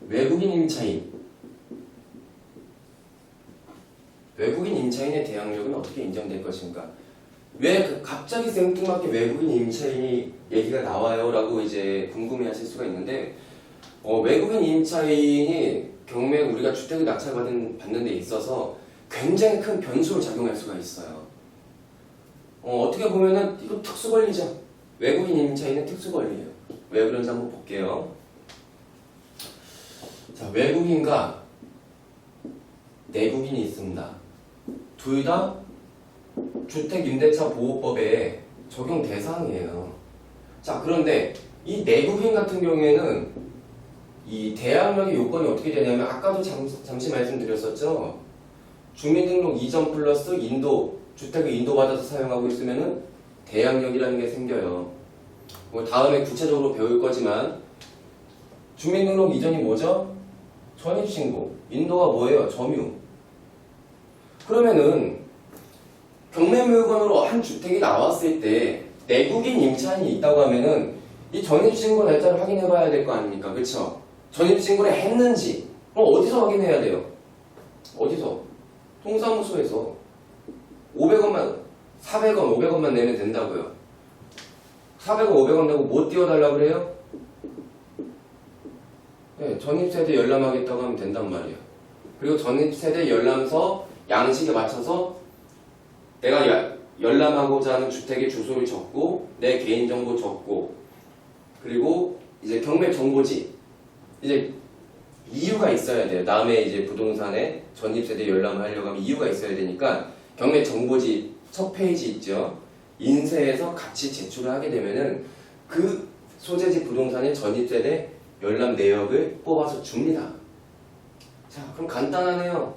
외국인 임차인. 외국인 임차인의 대항력은 어떻게 인정될 것인가? 왜 갑자기 생뚱맞게 외국인 임차인이 얘기가 나와요? 라고 이제 궁금해 하실 수가 있는데, 외국인 임차인이 경매 우리가 주택을 낙찰받는 데 있어서 굉장히 큰 변수로 작용할 수가 있어요. 어떻게 보면은 이거 특수 권리죠. 외국인 임차인은 특수 권리예요. 왜 그런지 한번 볼게요. 자, 외국인과 내국인이 있습니다. 둘 다 주택임대차보호법에 적용 대상이에요. 자, 그런데 이 내국인 같은 경우에는 이 대항력의 요건이 어떻게 되냐면 아까도 잠시 말씀드렸었죠. 주민등록 이전 플러스 주택을 인도받아서 사용하고 있으면은 대항력이라는 게 생겨요. 다음에 구체적으로 배울 거지만 주민등록 이전이 뭐죠? 전입신고. 인도가 뭐예요? 점유. 그러면은 경매물건으로 한 주택이 나왔을 때 내국인 임차인이 있다고 하면은 이 전입신고 날짜를 확인해 봐야 될 거 아닙니까? 그쵸? 전입신고를 했는지 그럼 어디서 확인해야 돼요? 어디서? 동사무소에서 500원만 400원 500원만 내면 된다고요. 400원 500원 내고 뭐 띄워달라고 그래요? 네, 전입세대 열람하겠다고 하면 된단 말이에요. 그리고 전입세대 열람서 양식에 맞춰서 내가 열람하고자 하는 주택의 주소를 적고 내 개인정보 적고 그리고 이제 경매 정보지 이제 이유가 있어야 돼요. 남의 이제 부동산에 전입세대 열람을 하려고 하면 이유가 있어야 되니까 경매 정보지 첫 페이지 있죠. 인쇄해서 같이 제출을 하게 되면은 그 소재지 부동산의 전입세대 열람 내역을 뽑아서 줍니다. 자, 그럼 간단하네요.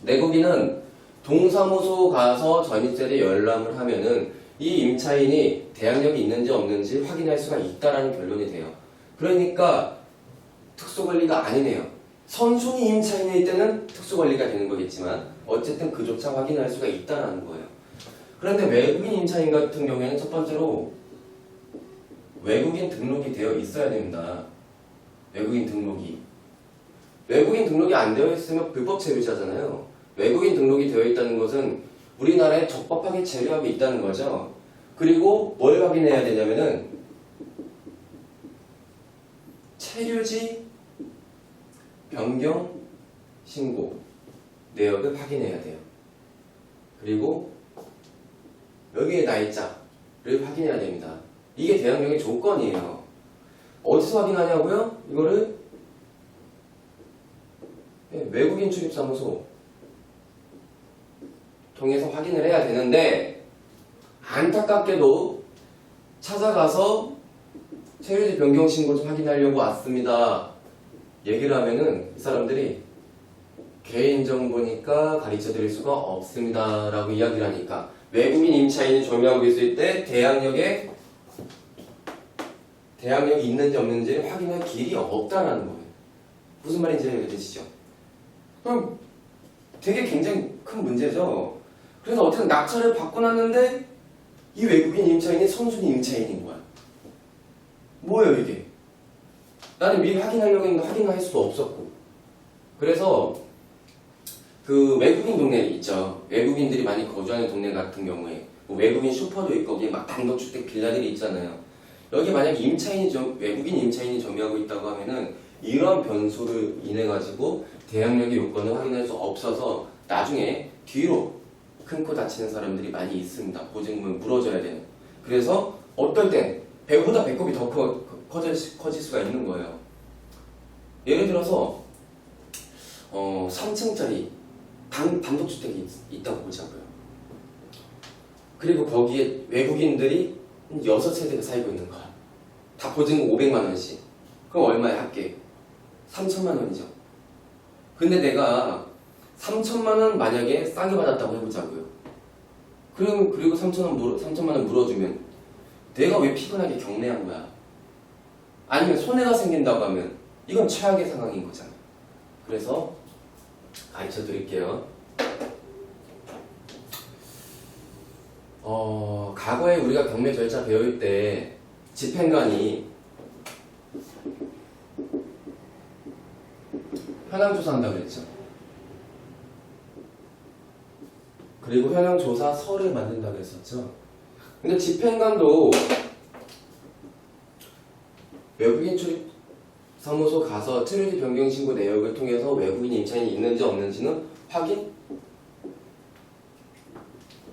내국인은 동사무소 가서 전입세대 열람을 하면은 이 임차인이 대항력이 있는지 없는지 확인할 수가 있다라는 결론이 돼요. 그러니까 특수권리가 아니네요. 선순위 임차인일 때는 특수권리가 되는 거겠지만 어쨌든 그조차 확인할 수가 있다라는 거예요. 그런데 외국인 임차인 같은 경우에는 첫 번째로 외국인 등록이 되어 있어야 됩니다. 외국인 등록이 안 되어 있으면 불법 체류자잖아요. 외국인 등록이 되어 있다는 것은 우리나라에 적법하게 체류하고 있다는 거죠. 그리고 뭘 확인해야 되냐면은 체류지 변경 신고 내역을 확인해야 돼요. 그리고 여기에 날짜를 확인해야 됩니다. 이게 대항력의 조건이에요. 어디서 확인하냐고요? 이거를 외국인 출입사무소 통해서 확인을 해야 되는데 안타깝게도 찾아가서 체류지 변경 신고 좀 확인하려고 왔습니다. 얘기를 하면은 이 사람들이 개인정보니까 가르쳐드릴 수가 없습니다 라고 이야기를 하니까 외국인 임차인이 점유하고 있을 때 대항력이 있는지 없는지 확인할 길이 없다라는 거예요. 무슨 말인지 이해되시죠? 그럼 되게 굉장히 큰 문제죠. 그래서 어쨌든 낙찰을 받고 났는데 이 외국인 임차인이 선순위 임차인인 거야. 뭐예요 이게? 나는 미리 확인하려고 했는데 확인할 수도 없었고. 그래서 그 외국인 동네 있죠. 외국인들이 많이 거주하는 동네 같은 경우에 뭐 외국인 슈퍼도 있고 거기에 막 단독주택 빌라들이 있잖아요. 여기 만약 외국인 임차인이 점유하고 있다고 하면은 이런 변수를 인해 가지고 대항력의 요건을 확인할 수 없어서 나중에 뒤로 큰 코 다치는 사람들이 많이 있습니다. 보증금을 물어줘야 되는. 그래서 어떨 땐 배보다 배꼽이 더 커질 수가 있는 거예요. 예를 들어서 3층짜리 단독주택이 있다고 보자고요. 그리고 거기에 외국인들이 6세대가 살고 있는 거야. 다 보증금 500만 원씩. 그럼 얼마야 합계? 3천만 원이죠. 근데 내가 3천만 원 만약에 싸게 받았다고 해보자고요. 그리고 3천만 원 물어주면 내가 왜 피곤하게 경매한 거야? 아니면 손해가 생긴다고 하면 이건 최악의 상황인 거잖아요. 그래서 가르쳐 드릴게요. 과거에 우리가 경매 절차 배울 때 집행관이 현황 조사한다고 그랬죠. 그리고 현황 조사서를 만든다고 했었죠. 근데 집행관도 외국인 출입 사무소 가서 트레이드 변경 신고 내역을 통해서 외국인 임차인이 있는지 없는지는 확인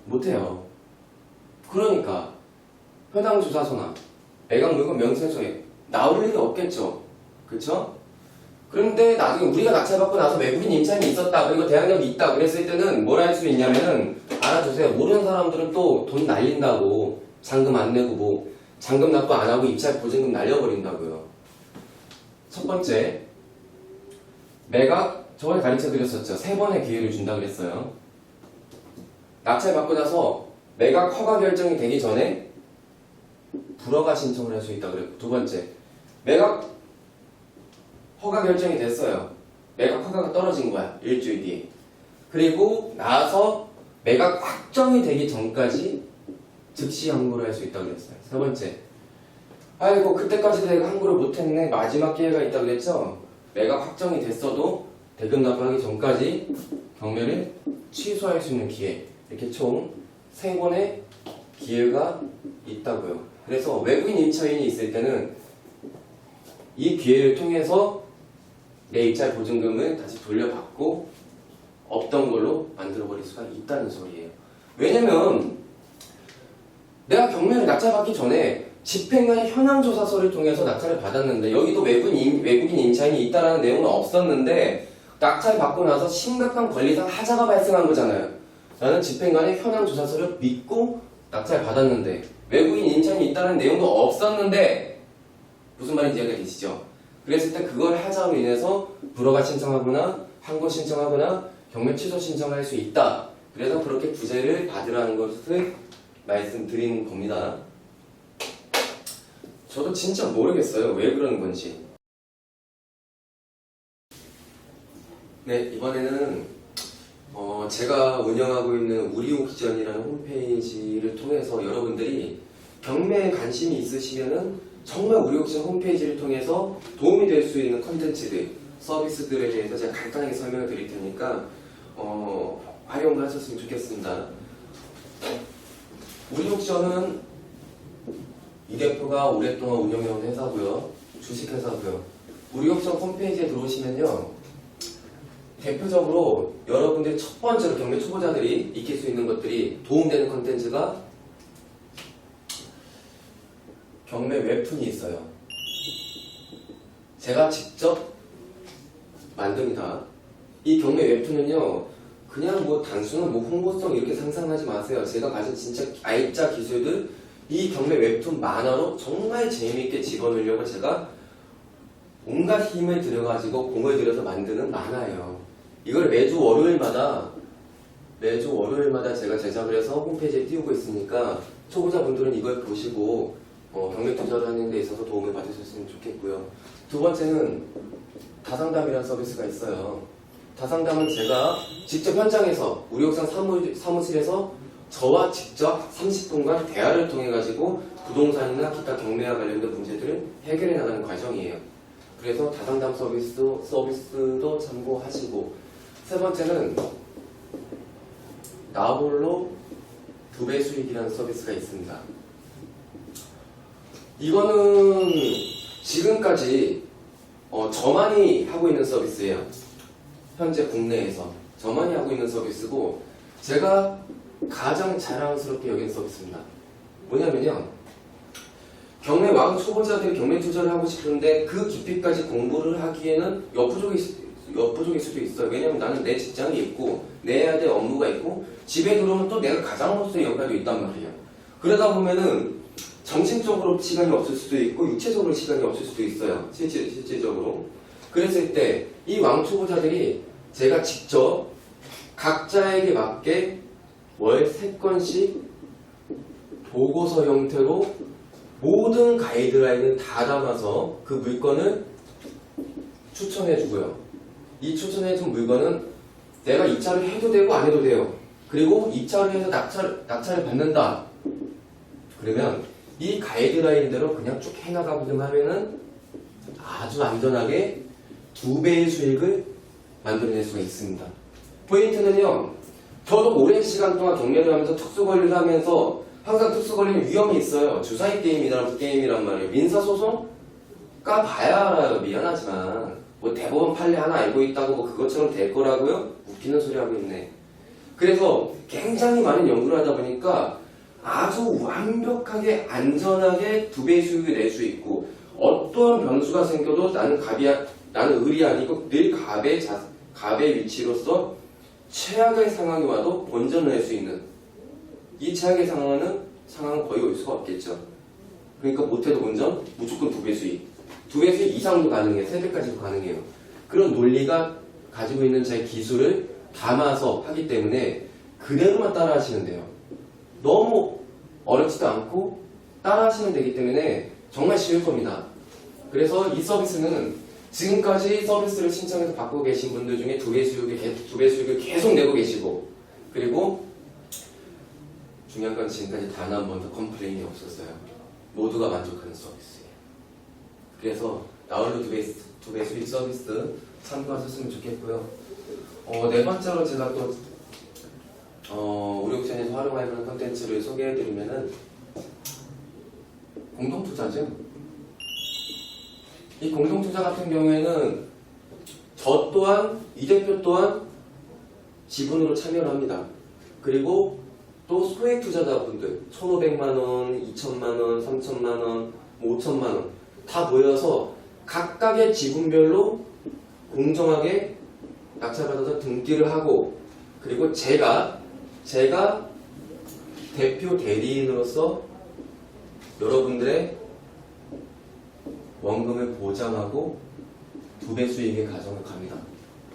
못해요. 그러니까 현황 조사서나 매각 물건 명세서에 나올 일이 없겠죠. 그쵸? 그런데 나중에 우리가 낙찰받고 나서 외국인 임차인이 있었다, 그리고 대항력이 있다 그랬을 때는 뭘 할 수 있냐면은 알아두세요. 모르는 사람들은 또 돈 날린다고 잔금 안 내고 뭐 잔금 납부 안 하고 입찰 보증금 날려버린다고요. 첫 번째, 매각 저번에 가르쳐 드렸었죠. 3번의 기회를 준다 그랬어요. 낙찰받고 나서 매각 허가 결정이 되기 전에 불허가 신청을 할 수 있다 그랬고, 두 번째, 매각 허가 결정이 됐어요. 매각 허가가 떨어진 거야. 일주일 뒤에. 그리고 나서 매각 확정이 되기 전까지 즉시 항고를 할 수 있다고 그랬어요. 세 번째, 아이고 그때까지도 내가 항고를 못했네. 마지막 기회가 있다고 그랬죠. 매각 확정이 됐어도 대금 납부하기 전까지 경매를 취소할 수 있는 기회. 이렇게 총 3번의 기회가 있다고요. 그래서 외국인 임차인이 있을 때는 이 기회를 통해서 내 입찰 보증금을 다시 돌려받고 없던 걸로 만들어버릴 수가 있다는 소리예요. 왜냐면 내가 경매를 낙찰받기 전에 집행관의 현황조사서를 통해서 낙찰을 받았는데 여기도 외국인 임차인이 있다라는 내용은 없었는데 낙찰받고 나서 심각한 권리상 하자가 발생한 거잖아요. 나는 집행관의 현황조사서를 믿고 낙찰 받았는데 외국인 임차인이 있다는 내용도 없었는데 무슨 말인지 이해가 되시죠? 그랬을 때 그걸 하자로 인해서 불허가 신청하거나 항고 신청하거나 경매 취소 신청할 수 있다. 그래서 그렇게 구제를 받으라는 것을 말씀드린 겁니다. 저도 진짜 모르겠어요. 왜 그러는 건지. 네, 이번에는 제가 운영하고 있는 우리옥션이라는 홈페이지를 통해서 여러분들이 경매에 관심이 있으시면은 정말 우리옥션 홈페이지를 통해서 도움이 될 수 있는 컨텐츠들, 서비스들에 대해서 제가 간단하게 설명을 드릴 테니까 활용을 하셨으면 좋겠습니다. 우리옥션은 이 대표가 오랫동안 운영해온 회사고요. 주식회사고요. 우리옥션 홈페이지에 들어오시면요. 대표적으로 여러분들이 첫 번째로 경매 초보자들이 익힐 수 있는 것들이 도움되는 컨텐츠가 경매 웹툰이 있어요. 제가 직접 만듭니다. 이 경매 웹툰은요, 그냥 뭐 단순한 뭐 홍보성 이렇게 상상하지 마세요. 제가 가진 진짜 알짜 기술들, 이 경매 웹툰 만화로 정말 재미있게 집어넣으려고 제가 온갖 힘을 들여가지고 공을 들여서 만드는 만화예요. 이걸 매주 월요일마다 제가 제작을 해서 홈페이지에 띄우고 있으니까 초보자분들은 이걸 보시고 경매 투자를 하는 데 있어서 도움을 받으셨으면 좋겠고요. 두 번째는 다상담이라는 서비스가 있어요. 다상담은 제가 직접 현장에서 우리옥상 사무실에서 저와 직접 30분간 대화를 통해 가지고 부동산이나 기타 경매와 관련된 문제들을 해결해 나가는 과정이에요. 그래서 다상담 서비스도 참고하시고, 세 번째는 나홀로 2배 수익이라는 서비스가 있습니다. 이거는 지금까지 저만이 하고 있는 서비스예요. 현재 국내에서 저만이 하고 있는 서비스고, 제가 가장 자랑스럽게 여긴 서비스입니다. 뭐냐면요, 경매 왕 초보자들이 경매 투자를 하고 싶은데 그 깊이까지 공부를 하기에는 역부족일 수도 있어요. 왜냐면 나는 내 직장이 있고 내야 될 업무가 있고 집에 들어오면 또 내가 가장으로서의 역할도 있단 말이에요. 그러다 보면은 정신적으로 시간이 없을 수도 있고 육체적으로 시간이 없을 수도 있어요. 실질적으로. 그랬을 때 이 왕초보자들이 제가 직접 각자에게 맞게 월 3건씩 보고서 형태로 모든 가이드라인을 다 담아서 그 물건을 추천해주고요. 이 추천해준 물건은 내가 입찰을 해도 되고 안 해도 돼요. 그리고 입찰을 해서 낙찰을 받는다. 그러면 이 가이드라인대로 그냥 쭉 해나가기만 하면은 아주 안전하게 2배의 수익을 만들어낼 수가 있습니다. 포인트는요, 저도 오랜 시간 동안 경매를 하면서 특수 권리를 하면서 항상 특수 권리는 위험이 있어요. 주사위 게임이란 말이에요. 민사소송? 까봐야 알아요. 미안하지만. 뭐 대법원 판례 하나 알고 있다고 뭐 그것처럼 될 거라고요? 웃기는 소리 하고 있네. 그래서 굉장히 많은 연구를 하다 보니까 아주 완벽하게 안전하게 2배 수익을 낼 수 있고 어떠한 변수가 생겨도 나는 을이 아니고 늘 갑의 위치로서 최악의 상황이 와도 본전을 낼 수 있는 이 최악의 상황은 거의 올 수가 없겠죠. 그러니까 못해도 본전 무조건 2배 수익. 2배 수익 이상도 가능해요. 3배까지도 가능해요. 그런 논리가 가지고 있는 제 기술을 담아서 하기 때문에 그대로만 따라 하시면 돼요. 너무 어렵지도 않고 따라 하시면 되기 때문에 정말 쉬울 겁니다. 그래서 이 서비스는 지금까지 서비스를 신청해서 받고 계신 분들 중에 2배 수익을 계속 내고 계시고, 그리고 중요한 건 지금까지 단 한 번도 컴플레인이 없었어요. 모두가 만족하는 서비스예요. 그래서 나홀로 2배 수익 서비스 참고하셨으면 좋겠고요. 네 번째로 제가 또 우리 옥션에서 활용할 만한 콘텐츠를 소개해드리면은 공동투자죠. 이 공동투자 같은 경우에는 저 또한 이 대표 또한 지분으로 참여를 합니다. 그리고 또 소액 투자자분들 1,500만원, 2,000만원, 3,000만원, 5,000만원 다 모여서 각각의 지분별로 공정하게 낙찰받아서 등기를 하고, 그리고 제가 대표 대리인으로서 여러분들의 원금을 보장하고 2배 수익의 가정을 갑니다.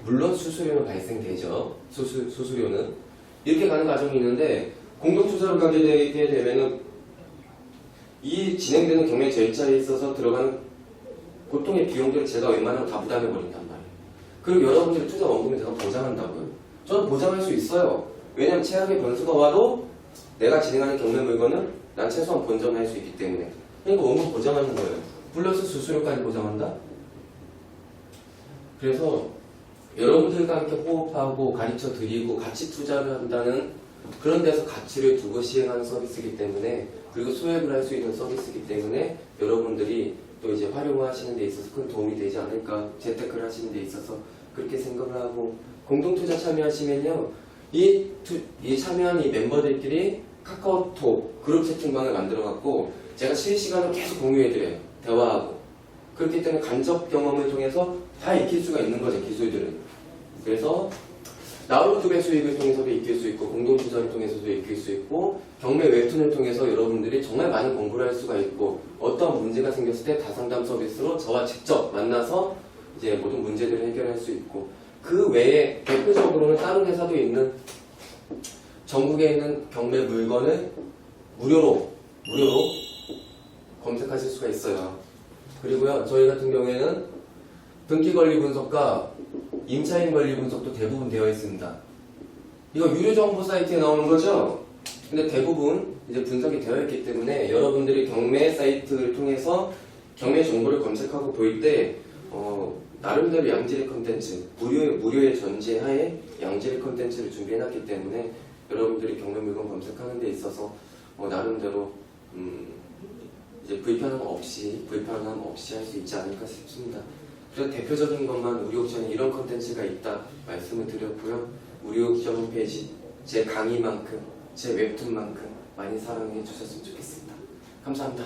물론 수수료는 발생되죠. 수수료는 이렇게 가는 과정이 있는데, 공동투자를 가게 되게 되면은 이 진행되는 경매 절차에 있어서 들어가는 보통의 비용들을 제가 웬만하면 다 부담해버린단 말이에요. 그리고 여러분들의 투자 원금을 제가 보장한다고요? 저는 보장할 수 있어요. 왜냐하면 최악의 변수가 와도 내가 진행하는 경매 물건은 난 최소한 본전을 할 수 있기 때문에. 그러니까 원금 보장하는 거예요. 플러스 수수료까지 보장한다? 그래서 여러분들과 함께 호흡하고 가르쳐 드리고 같이 투자를 한다는 그런 데서 가치를 두고 시행하는 서비스이기 때문에, 그리고 소액을 할 수 있는 서비스이기 때문에 여러분들이 또 이제 활용하시는 데 있어서 큰 도움이 되지 않을까, 재테크를 하시는 데 있어서 그렇게 생각을 하고, 공동투자 참여하시면요, 이 참여한 이 멤버들끼리 카카오톡 그룹 채팅방을 만들어갖고 제가 실시간으로 계속 공유해드려요. 대화하고. 그렇기 때문에 간접 경험을 통해서 다 익힐 수가 있는 거죠, 기술들을. 그래서 나홀로 2배 수익을 통해서도 익힐 수 있고, 공동투자를 통해서도 익힐 수 있고, 경매 웹툰을 통해서 여러분들이 정말 많은 공부를 할 수가 있고, 어떤 문제가 생겼을 때 다상담 서비스로 저와 직접 만나서 이제 모든 문제들을 해결할 수 있고, 그 외에 대표적으로는 다른 회사도 있는 전국에 있는 경매 물건을 무료로 검색하실 수가 있어요. 그리고요, 저희 같은 경우에는 등기 권리 분석과 임차인 권리 분석도 대부분 되어 있습니다. 이거 유료 정보 사이트에 나오는 거죠? 근데 대부분 이제 분석이 되어 있기 때문에 여러분들이 경매 사이트를 통해서 경매 정보를 검색하고 볼 때 나름대로 양질의 컨텐츠, 무료의 전제하에 양질의 컨텐츠를 준비해놨기 때문에 여러분들이 경매 물건 검색하는 데 있어서 나름대로 이제 불편함 없이 할 수 있지 않을까 싶습니다. 그래서 대표적인 것만 우리 옥션에 이런 컨텐츠가 있다 말씀을 드렸고요. 우리 옥션 홈페이지 제 강의만큼 제 웹툰만큼 많이 사랑해 주셨으면 좋겠습니다. 감사합니다.